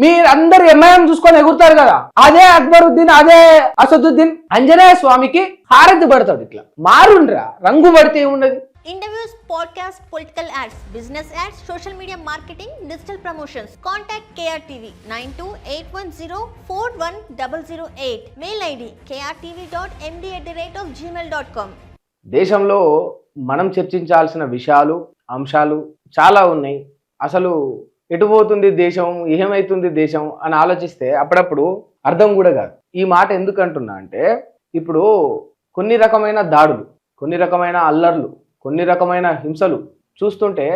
మీరందరూ ఎంఐఎం చూసుకొని ఎగురుతారు కదా, అదే అక్బరుద్దీన్ అదే అసదుద్దీన్ ఆంజనేయ స్వామికి హారతి పడతాడు. ఇట్లా మారుండ్రా, రంగు పడితే ఏమున్నది. Interviews, podcasts, political ads, business ads, social media marketing, digital promotions. Contact KRTV 9281041008. Mail ID krtv.md@gmail.com. దేశంలో మనం చర్చించాల్సిన విషయాలు, అంశాలు చాలా ఉన్నాయి. అసలు ఎటు పోతుంది దేశం, ఏమైతుంది దేశం అని ఆలోచిస్తే అప్పుడప్పుడు అర్థం కూడా కాదు. ఈ మాట ఎందుకు అంటున్నా అంటే, ఇప్పుడు కొన్ని రకమైన దాడులు, కొన్ని రకమైన అల్లర్లు, కొన్ని రకమైన హింసలు చూస్తుంటే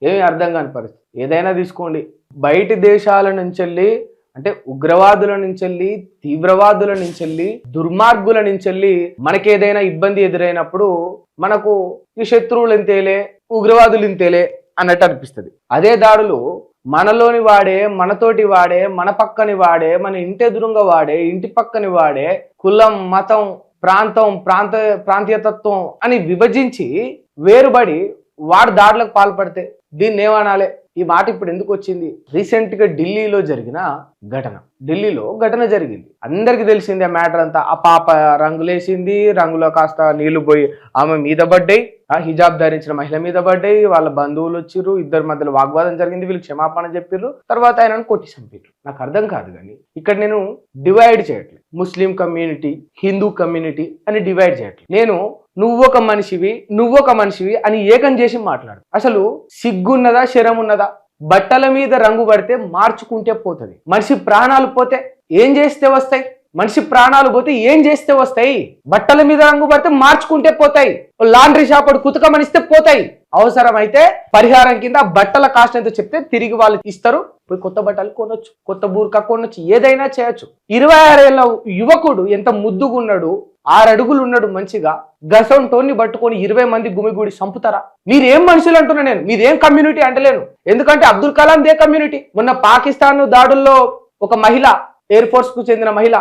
ఏమీ అర్థం కాని పరిస్థితి. ఏదైనా తీసుకోండి, బయటి దేశాల నుంచెల్లి అంటే ఉగ్రవాదుల నుంచెల్లి, తీవ్రవాదుల నుంచెల్లి, దుర్మార్గుల నుంచెల్లి మనకేదైనా ఇబ్బంది ఎదురైనప్పుడు మనకు ఈ శత్రువులు ఇంతేలే, ఉగ్రవాదులు ఇంతేలే అన్నట్టు అనిపిస్తుంది. అదే దాడులు మనలోని వాడే, మనతోటి వాడే, మన పక్కని వాడే, మన ఇంటి ఎదురుగా వాడే, ఇంటి పక్కని వాడే, కులం, మతం, ప్రాంతం, ప్రాంతీయతత్వం అని విభజించి వేరుబడి వాడు దాడులకు పాల్పడితే దీన్ని ఏమనాలి? ఈ మాట ఇప్పుడు ఎందుకు వచ్చింది? రీసెంట్ గా ఢిల్లీలో జరిగిన ఘటన జరిగింది. అందరికి తెలిసింది ఆ మ్యాటర్ అంతా. ఆ పాప రంగులేసింది, రంగులో కాస్త నీళ్లు పోయి ఆమె మీద పడ్డాయి, ఆ హిజాబ్ ధరించిన మహిళ మీద పడ్డాయి. వాళ్ళ బంధువులు వచ్చిర్రు, ఇద్దరి మధ్యలో వాగ్వాదం జరిగింది, వీళ్ళు క్షమాపణ చెప్పిర్రు, తర్వాత ఆయనను కొట్టి చంపిర్రు. నాకు అర్థం కాదు. కానీ ఇక్కడ నేను డివైడ్ చేయట్లేదు, ముస్లిం కమ్యూనిటీ, హిందూ కమ్యూనిటీ అని డివైడ్ చేయట్లేదు. నేను నువ్వొక మనిషివి అని ఏకం చేసి మాట్లాడు. అసలు సిగ్గున్నదా, శరం ఉన్నదా? బట్టల మీద రంగు పడితే మార్చుకుంటే పోతుంది. మనిషి ప్రాణాలు పోతే ఏం చేస్తే వస్తాయి? మనిషి ప్రాణాలు పోతే ఏం చేస్తే వస్తాయి? బట్టల మీద రంగు పడితే మార్చుకుంటే పోతాయి. లాండ్రీ షాప్ కుతకమనిస్తే పోతాయి. అవసరమైతే పరిహారం కింద బట్టల కాస్ట్ ఎంతో చెప్తే తిరిగి వాళ్ళు ఇస్తారు, పోయి కొత్త బట్టలు కొనొచ్చు, కొత్త బూర్కా కొనొచ్చు, ఏదైనా చేయొచ్చు. 26 ఏళ్ళ యువకుడు ఎంత ముద్దుగున్నాడు, 6 అడుగులు ఉన్నాడు, మంచిగా గసంటోని పట్టుకొని 20 మంది గుమిగూడి చంపుతారా? మీరేం మనుషులు అంటున్నా నేను, మీరేం కమ్యూనిటీ అంటలేను. ఎందుకంటే అబ్దుల్ కలాం దే కమ్యూనిటీ. మొన్న పాకిస్తాన్ దాడుల్లో ఒక మహిళ, ఎయిర్ ఫోర్స్ కు చెందిన మహిళ,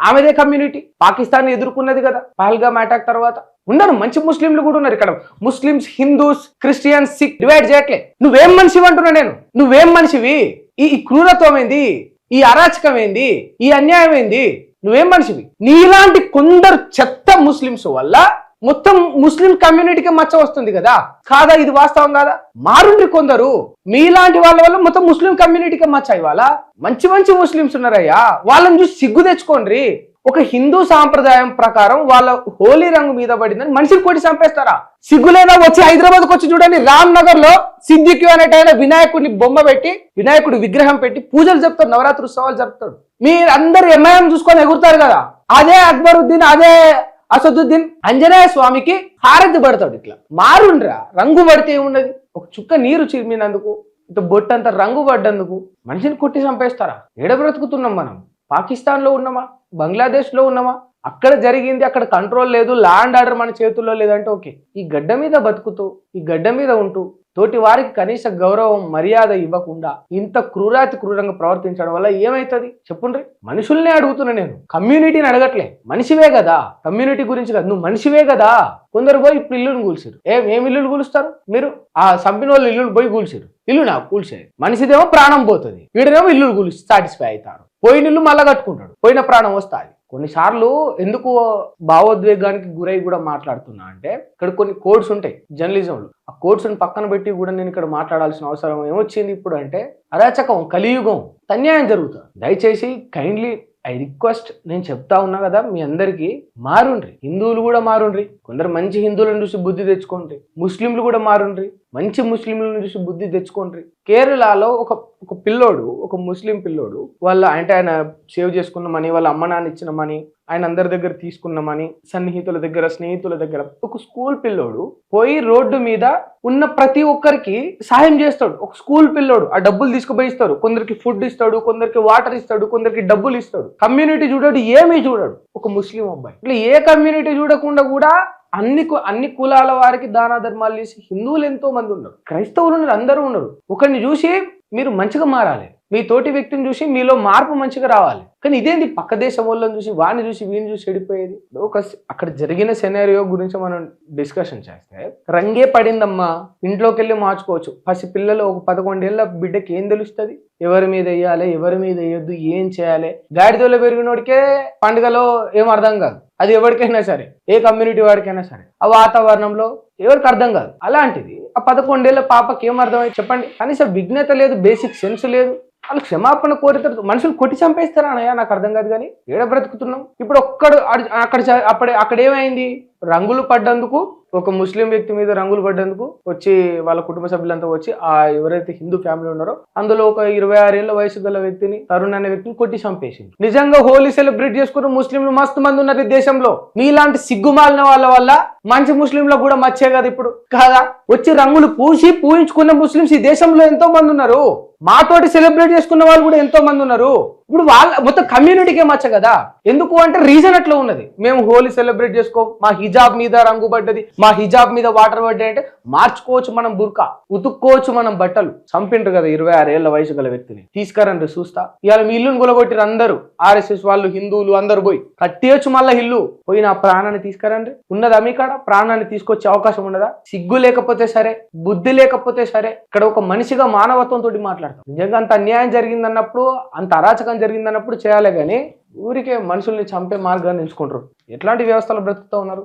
ఆమెదే కమ్యూనిటీ. పాకిస్తాన్ ఎదుర్కొన్నది కదా పహల్గామ్ అటాక్ తర్వాత. ఉన్నారు మంచి ముస్లింలు కూడా ఉన్నారు ఇక్కడ. Muslims, Hindus, Christians, Sikh divide చేయట్లే. నువ్వేం మనిషివి అంటున్నా నేను, నువ్వేం మనిషివి? ఈ క్రూరత్వం ఏంది? ఈ అరాచకం ఏంది? ఈ అన్యాయం ఏంది? నువ్వేం మనిషివి? నీలాంటి కొందరు చెత్త ముస్లిమ్స్ వల్ల మొత్తం ముస్లిం కమ్యూనిటీకి మచ్చ వస్తుంది కదా, కాదా? ఇది వాస్తవం కాదా? మారుండ్రి కొందరు, మీలాంటి వాళ్ళ వల్ల మొత్తం ముస్లిం కమ్యూనిటీకి మచ్చ. ఇవాళ మంచి ముస్లిమ్స్ ఉన్నారయ్యా, వాళ్ళని చూసి సిగ్గు తెచ్చుకోండి. ఒక హిందూ సాంప్రదాయం ప్రకారం వాళ్ళ హోలీ రంగు మీద పడిందని మనిషిని కొట్టి చంపేస్తారా? సిగ్గు లేదా? వచ్చి హైదరాబాద్కి వచ్చి చూడండి, రామ్ నగర్ లో సిద్దికి అనేటైన వినాయకుడిని బొమ్మ పెట్టి, వినాయకుడి విగ్రహం పెట్టి పూజలు చెప్తారు, నవరాత్రి ఉత్సవాలు జరుపుతాడు. మీరందరూ ఎంఐఎం చూసుకొని ఎగురుతారు కదా, అదే అక్బరుద్దీన్ అదే అసదుద్దీన్ ఆంజనేయ స్వామికి హారతి పడతాడు. ఇట్లా మారుండ్రా, రంగు పడితే ఏమున్నది? ఒక చుక్క నీరు చిరిమినందుకు, ఇంత బొట్టంత రంగు పడ్డందుకు మనిషిని కొట్టి చంపేస్తారా? ఏడ బ్రతుకుతున్నాం మనం? పాకిస్తాన్ లో ఉన్నామా, బంగ్లాదేశ్ లో ఉన్నామా? అక్కడ జరిగింది, అక్కడ కంట్రోల్ లేదు, ల్యాండ్ ఆర్డర్ మన చేతుల్లో లేదంటే ఓకే. ఈ గడ్డ మీద బతుకుతూ, ఈ గడ్డ మీద ఉంటూ తోటి వారికి కనీస గౌరవం, మర్యాద ఇవ్వకుండా ఇంత క్రూరంగా ప్రవర్తించడం వల్ల ఏమైతుంది చెప్పుండ్రి? మనుషుల్నే అడుగుతున్నా నేను, కమ్యూనిటీని అడగట్లే. మనిషివే కదా, కమ్యూనిటీ గురించి కాదు, నువ్వు మనిషివే కదా. కొందరు పోయి ఇప్పుడు ఇల్లును కూల్చారు. ఏం ఇల్లులు కూలుస్తారు మీరు? ఆ సంపిన వాళ్ళు ఇల్లును పోయి కూల్చారు. ఇల్లు నాకు కూల్చేది, మనిషిదేమో ప్రాణం పోతుంది, వీడినేమో ఇల్లులు కూల్చి సాటిస్ఫై అవుతారు. పోయిన ఇల్లు మళ్ళా కట్టుకుంటాడు, పోయిన ప్రాణం వస్తుంది. కొన్నిసార్లు ఎందుకు భావోద్వేగానికి గురై కూడా మాట్లాడుతున్నా అంటే, ఇక్కడ కొన్ని కోడ్స్ ఉంటాయి జర్నలిజంలో. ఆ కోడ్స్ పక్కన పెట్టి కూడా నేను ఇక్కడ మాట్లాడాల్సిన అవసరం ఏమొచ్చింది ఇప్పుడు అంటే, అరాచకం, కలియుగం, అన్యాయం జరుగుతుంది. దయచేసి కైండ్లీ ఐ రిక్వెస్ట్, నేను చెప్తా ఉన్నా కదా మీ అందరికీ, మారుండ్రి. హిందువులు కూడా మారుండ్రి, కొందరు మంచి హిందువులను చూసి బుద్ధి తెచ్చుకోండి. ముస్లింలు కూడా మారుండ్రి, మంచి ముస్లింలను చూసి బుద్ధి తెచ్చుకోండి. కేరళలో ఒక పిల్లోడు, ఒక ముస్లిం పిల్లోడు, అంటే ఆయన సేవ్ చేసుకున్న మనీ, వాళ్ళ అమ్మ నాన్న ఇచ్చిన మనీ, ఆయన అందరి దగ్గర తీసుకున్న మనీ, స్నేహితుల దగ్గర ఒక స్కూల్ పిల్లోడు పోయి రోడ్డు మీద ఉన్న ప్రతి ఒక్కరికి సాయం చేస్తాడు. ఒక స్కూల్ పిల్లోడు ఆ డబ్బులు తీసుకుపోయి ఇస్తాడు. కొందరికి ఫుడ్ ఇస్తాడు, కొందరికి వాటర్ ఇస్తాడు, కొందరికి డబ్బులు ఇస్తాడు. కమ్యూనిటీ చూడాడు, ఏమీ చూడాడు. ఒక ముస్లిం అబ్బాయి ఇట్లా ఏ కమ్యూనిటీ చూడకుండా కూడా అన్ని కులాల వారికి దాన ధర్మాలు చేసి హిందువులు ఎంతో మంది ఉన్నారు, క్రైస్తవులు ఉన్నారు, అందరూ ఉన్నారు. ఒకరిని చూసి మీరు మంచిగా మారాలి. మీ తోటి వ్యక్తిని చూసి మీలో మార్పు మంచిగా రావాలి. కానీ ఇదేంది పక్క దేశం వాళ్ళని చూసి వాడిని చూసి వీడిని చూసి చెడిపోయేది. అక్కడ జరిగిన సెనారియో గురించి మనం డిస్కషన్ చేస్తే రంగే పడిందమ్మా, ఇంట్లోకి వెళ్ళి మార్చుకోవచ్చు. పసి పిల్లలు ఒక 11 ఏళ్ళ బిడ్డకి ఏం తెలుస్తుంది? ఎవరి మీద వేయాలి, ఎవరి మీద వేయొద్దు, ఏం చేయాలి? గాడిదలో పెరిగినోడికే పండుగలో ఏం అర్థం కాదు. అది ఎవరికైనా సరే, ఏ కమ్యూనిటీ వాడికైనా సరే, ఆ వాతావరణంలో ఎవరికి అర్థం కాదు. అలాంటిది ఆ 11 ఏళ్ళ పాపకి ఏం అర్థమైంది చెప్పండి? కనీసం విజ్ఞత లేదు, బేసిక్ సెన్స్ లేదు. వాళ్ళు క్షమాపణ కోరితే మనుషులు కొట్టి చంపేస్తారా అన్నయ్య? నాకు అర్థం కాదు. కానీ ఏడ బ్రతుకుతున్నాం ఇప్పుడు? అక్కడ ఏమైంది? రంగులు పడ్డందుకు, ఒక ముస్లిం వ్యక్తి మీద రంగులు పడ్డందుకు వచ్చి వాళ్ళ కుటుంబ సభ్యులంతా వచ్చి ఆ ఎవరైతే హిందూ ఫ్యామిలీ ఉన్నారో అందులో ఒక 26 ఏళ్ల వయసు గల వ్యక్తిని, తరుణ్ అనే వ్యక్తిని కొట్టి చంపేసింది. నిజంగా హోలీ సెలబ్రేట్ చేసుకున్న ముస్లింలు మస్తు మంది ఉన్నారు ఈ దేశంలో. మీలాంటి సిగ్గుమాలిన వాళ్ళ వల్ల మంచి ముస్లింలకు కూడా మచ్చే కదా ఇప్పుడు కాదా? వచ్చి రంగులు పూయించుకున్న ముస్లింస్ ఈ దేశంలో ఎంతో మంది ఉన్నారు. మాతోటి సెలబ్రేట్ చేసుకున్న వాళ్ళు కూడా ఎంతో మంది ఉన్నారు. ఇప్పుడు వాళ్ళ మొత్తం కమ్యూనిటీకే మచ్చ కదా. ఎందుకు అంటే రీజన్ అట్లా ఉన్నది. మేము హోలీ సెలబ్రేట్ చేసుకోం, మా హిజాబ్ మీద రంగు పడ్డది, మా హిజాబ్ మీద వాటర్ పడ్డాయి అంటే మార్చుకోవచ్చు మనం బుర్కా, ఉతుక్కోవచ్చు మనం బట్టలు. చంపిండ్రు కదా 26 ఏళ్ల వయసు గల వ్యక్తిని. తీసుకురండి చూస్తా. ఇవాళ మీ ఇల్లుని గొలగొట్టిరు అందరూ, ఆర్ఎస్ఎస్ వాళ్ళు, హిందువులు అందరూ పోయి కట్టేయచ్చు మళ్ళీ ఇల్లు. పోయి నా ప్రాణాన్ని తీసుకురండి. ఉన్నదా మీ కాడ? ప్రాణాన్ని తీసుకొచ్చే అవకాశం ఉన్నదా? సిగ్గు లేకపోతే సరే, బుద్ధి లేకపోతే సరే. ఇక్కడ ఒక మనిషిగా మానవత్వంతో మాట్లాడతాం. నిజంగా అంత అన్యాయం జరిగిందన్నప్పుడు, అంత అరాచకం జరిగిందన్నప్పుడు చేయాలి. కానీ ఊరికే మనుషుల్ని చంపే మార్గాన్ని ఎంచుకుంటారు. ఎట్లాంటి వ్యవస్థలు బ్రతుకుతూ ఉన్నారు?